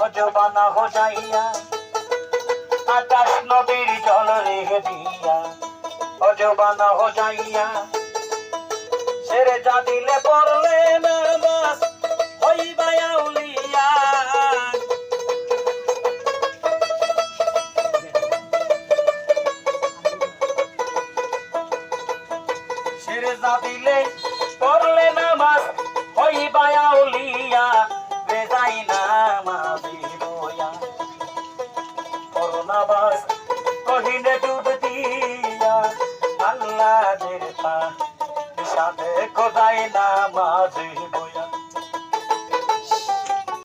জবানা হো যাইয়া আকাশ নদীর জল রেখে দিয়া অজবানা হো যাইয়া ছেড়ে যা দিলে পড়লে নামাজ হইবা আউলিয়া ছেড়ে যা দিলে পড়লে নামাজ হইবা আউলিয়া বেজাই নামাজি রোয়া করোনাবাস কহিনে ডুব দিয়া আল্লাহ দেরতা সাথে খোদাই নামাজি